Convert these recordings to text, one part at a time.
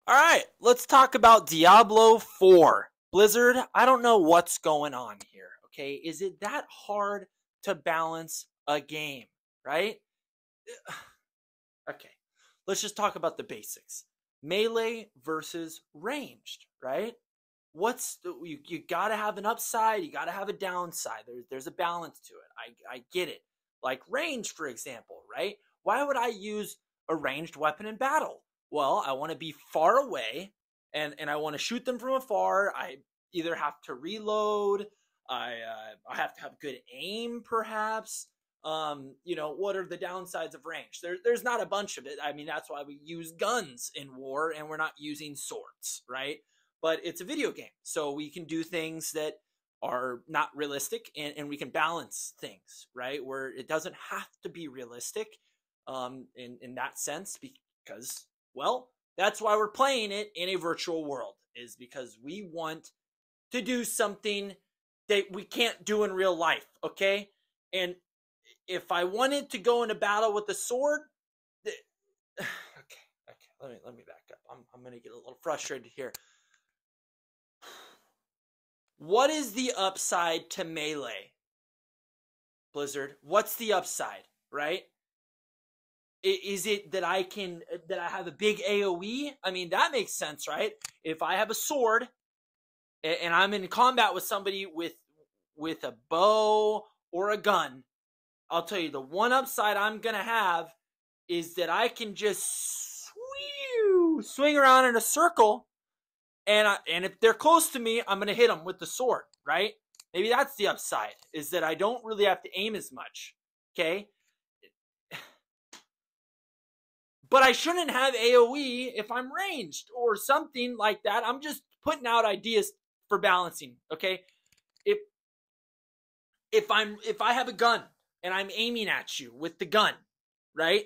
All right, let's talk about Diablo 4. Blizzard, I don't know what's going on here, okay? Is it that hard to balance a game, right? Okay, let's just talk about the basics. Melee versus ranged, right? You got to have an upside, you got to have a downside. There's a balance to it. I get it. Like range, for example, right? Why would I use a ranged weapon in battle? Well, I want to be far away and I want to shoot them from afar. I either have to reload, I have to have good aim, perhaps. What are the downsides of range? There's not a bunch of it. I mean, that's why we use guns in war and we're not using swords, right? But it's a video game, so we can do things that are not realistic and we can balance things, right? Where it doesn't have to be realistic in that sense because, well, that's why we're playing it in a virtual world, is because we want to do something that we can't do in real life, okay? And if I wanted to go into battle with a sword, okay, let me back up. I'm going to get a little frustrated here. What is the upside to melee, Blizzard? What's the upside, right? Is it that I have a big AoE? I mean, that makes sense, right? If I have a sword and I'm in combat with somebody with a bow or a gun, I'll tell you the one upside I'm going to have is that I can just swing around in a circle. And if they're close to me, I'm going to hit them with the sword, right? Maybe that's the upside, is that I don't really have to aim as much, okay? But I shouldn't have AoE if I'm ranged or something like that. I'm just putting out ideas for balancing, okay? If I have a gun and I'm aiming at you with the gun, right?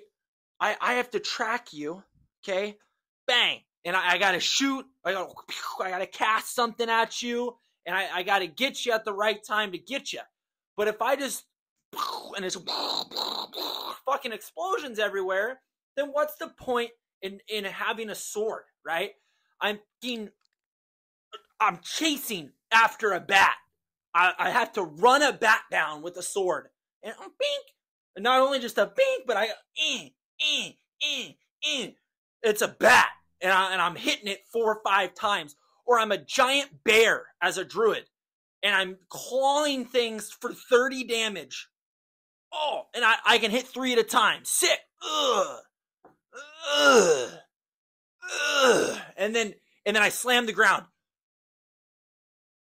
I have to track you, okay? Bang. And I got to shoot, I got to cast something at you, and I got to get you at the right time to get you. But if I just, and it's fucking explosions everywhere, then what's the point in having a sword, right? I'm chasing after a bat. I have to run a bat down with a sword. And bink. And not only just a bink, but it's a bat. And I'm hitting it 4 or 5 times. Or I'm a giant bear as a druid. And I'm clawing things for 30 damage. Oh, and I can hit 3 at a time. Sick. Ugh. And then I slam the ground.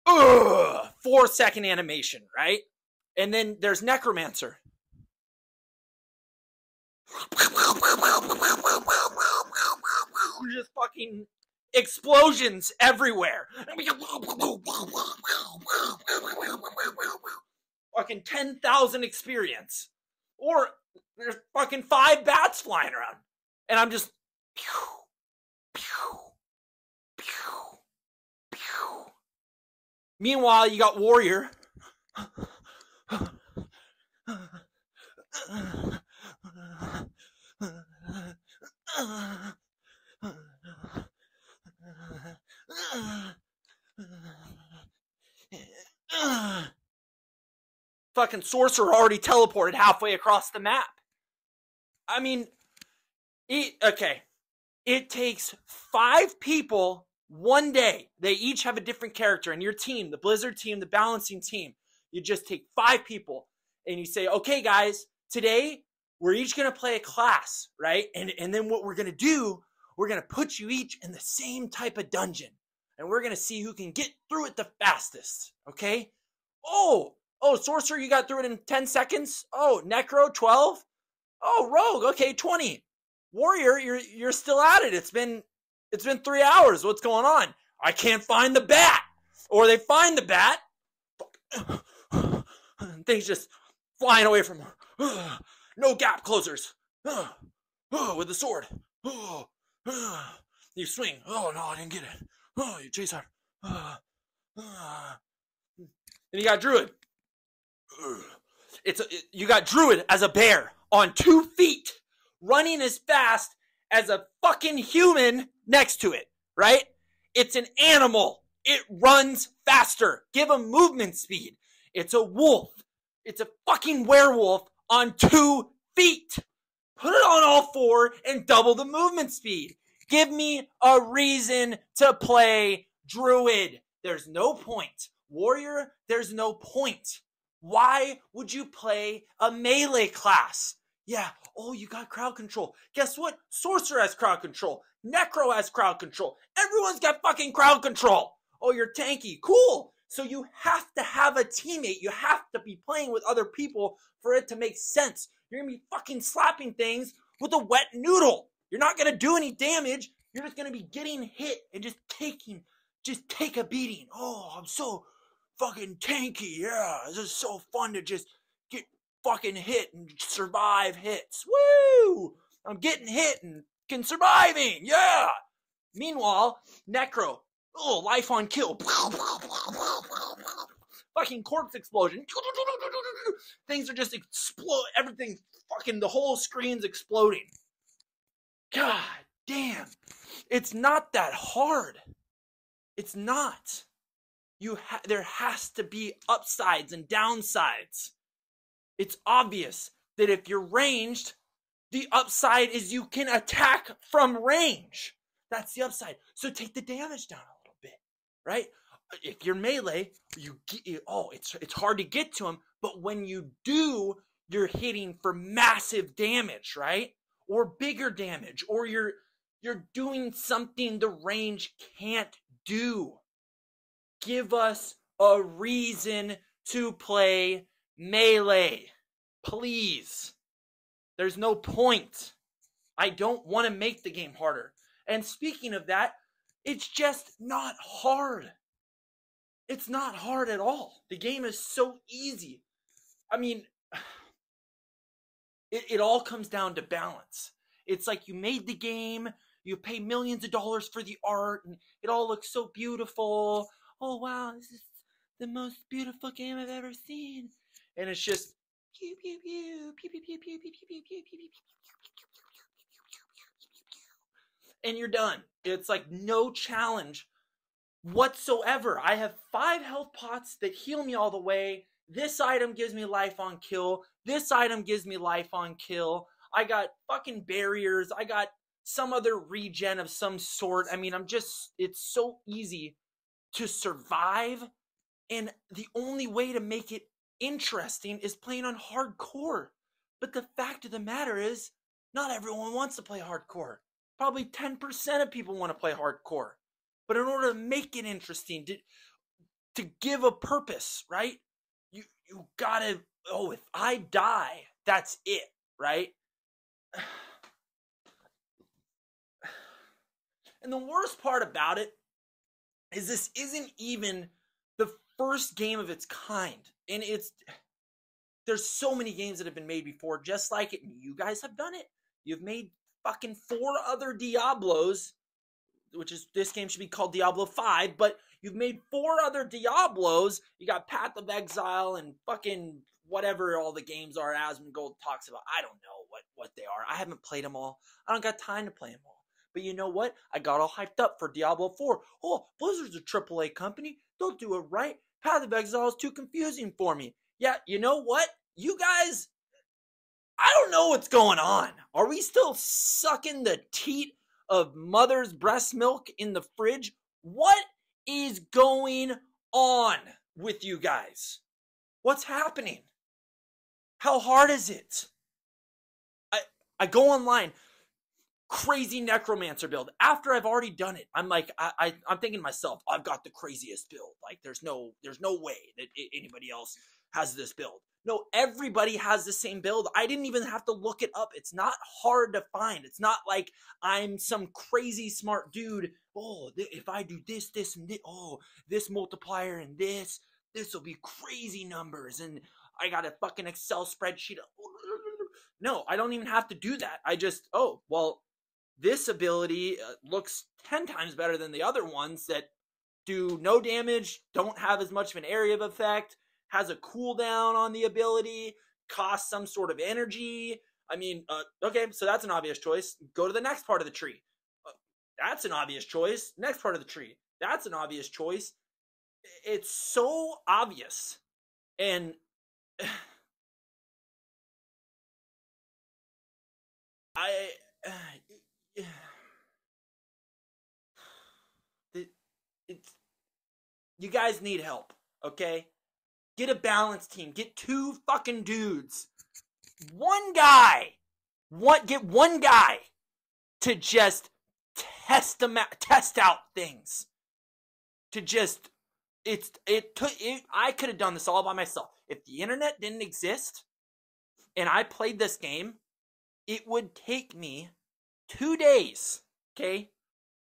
4-second animation, right? And then there's Necromancer. Just fucking explosions everywhere. Fucking 10,000 experience. Or there's fucking 5 bats flying around. And I'm just Meanwhile, you got Warrior. Fucking Sorcerer already teleported halfway across the map. I mean, it takes 5 people one day. They each have a different character, and your team, the Blizzard team, the balancing team, you just take 5 people and you say, okay guys, today we're each going to play a class, right? And then what we're going to do, we're going to put you each in the same type of dungeon, and we're going to see who can get through it the fastest, okay? Oh, Sorcerer, you got through it in 10 seconds? Oh, Necro, 12? Oh, Rogue, okay, 20. Warrior, you're still at it. It's been 3 hours. What's going on? I can't find the bat. Or they find the bat. Things just flying away from her. No gap closers. With the sword. You swing. Oh, no, I didn't get it. You chase hard. Then you got Druid. You got Druid as a bear on 2 feet, running as fast as a fucking human next to it. right? It's an animal. It runs faster. Give him movement speed. It's a wolf. It's a fucking werewolf on 2 feet. Put it on all 4 and double the movement speed. Give me a reason to play druid. There's no point. Warrior, there's no point. Why would you play a melee class? Yeah, oh, you got crowd control. Guess what? Sorcerer has crowd control. Necro has crowd control. Everyone's got fucking crowd control. Oh, you're tanky. Cool. So you have to have a teammate. You have to be playing with other people for it to make sense. You're going to be fucking slapping things with a wet noodle. You're not going to do any damage. You're just going to be getting hit and just take a beating. Oh, I'm so fucking tanky. Yeah, this is so fun to just get fucking hit and survive hits. Woo! I'm getting hit and surviving. Yeah. Meanwhile, Necro, oh, life on kill. Fucking corpse explosion. Things are just explode. Everything, fucking, the whole screen's exploding. God damn. It's not that hard. It's not. There has to be upsides and downsides. It's obvious that if you're ranged, the upside is you can attack from range. That's the upside. So take the damage down a little bit, right? If you're melee, it's hard to get to him, but when you do, you're hitting for massive damage, right? Or bigger damage, or you're doing something the range can't do. Give us a reason to play melee, please. There's no point. I don't want to make the game harder. And speaking of that, it's just not hard. It's not hard at all. The game is so easy. I mean, it all comes down to balance. It's like you made the game, you pay millions of dollars for the art, and it all looks so beautiful. Oh, wow, this is the most beautiful game I've ever seen. And it's just pew, pew, pew, pew, pew, pew, pew, pew, pew, pew, pew, pew, pew, and you're done. It's like no challenge whatsoever. I have 5 health pots that heal me all the way. This item gives me life on kill. This item gives me life on kill. I got fucking barriers. I got some other regen of some sort. I mean, it's so easy to survive. And the only way to make it interesting is playing on hardcore. But the fact of the matter is, not everyone wants to play hardcore. Probably 10% of people want to play hardcore. But in order to make it interesting, to give a purpose, right? You gotta, if I die, that's it, right? And the worst part about it is this isn't even the first game of its kind. And there's so many games that have been made before just like it, and you guys have done it. You've made fucking 4 other Diablos, which is, this game should be called Diablo 5, but you've made 4 other Diablos. You got Path of Exile and fucking whatever all the games are Asmongold talks about. I don't know what they are. I haven't played them all. I don't got time to play them all. But you know what? I got all hyped up for Diablo 4. Oh, Blizzard's a AAA company. They'll do it right. Path of Exile is too confusing for me. Yeah, you know what? You guys, I don't know what's going on. Are we still sucking the teat of mother's breast milk in the fridge? What is going on with you guys? What's happening? How hard is it? I go online, crazy necromancer build. After I've already done it, I'm like, I'm thinking to myself, I've got the craziest build. Like, there's no way that anybody else has this build. No, everybody has the same build. I didn't even have to look it up. It's not hard to find. It's not like I'm some crazy smart dude. Oh, if I do this, and this, this multiplier and this will be crazy numbers. And I got a fucking Excel spreadsheet. No, I don't even have to do that. I just, this ability looks 10 times better than the other ones that do no damage, don't have as much of an area of effect, has a cooldown on the ability, costs some sort of energy. I mean, okay, so that's an obvious choice. Go to the next part of the tree. That's an obvious choice. Next part of the tree. That's an obvious choice. It's so obvious. And I it's you guys need help, okay? Get a balanced team. Get 2 fucking dudes. Get one guy to just test out things. To just I could have done this all by myself. If the internet didn't exist and I played this game, it would take me 2 days, okay?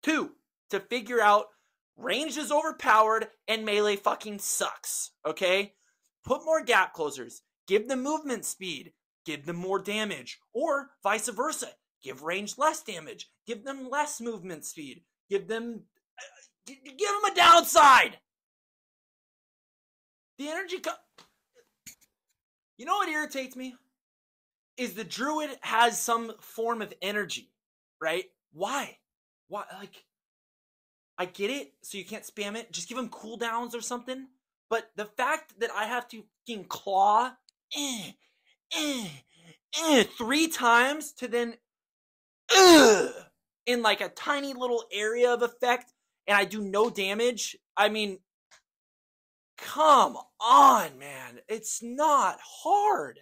2 to figure out range is overpowered and melee fucking sucks, okay? Put more gap closers. Give them movement speed. Give them more damage. Or vice versa. Give range less damage. Give them less movement speed. Give them a downside. The energy... You know what irritates me? Is the druid has some form of energy, right? Why? Like, I get it, so you can't spam it. Just give him cooldowns or something. But the fact that I have to fucking claw 3 times to then in like a tiny little area of effect and I do no damage, I mean, come on, man. It's not hard.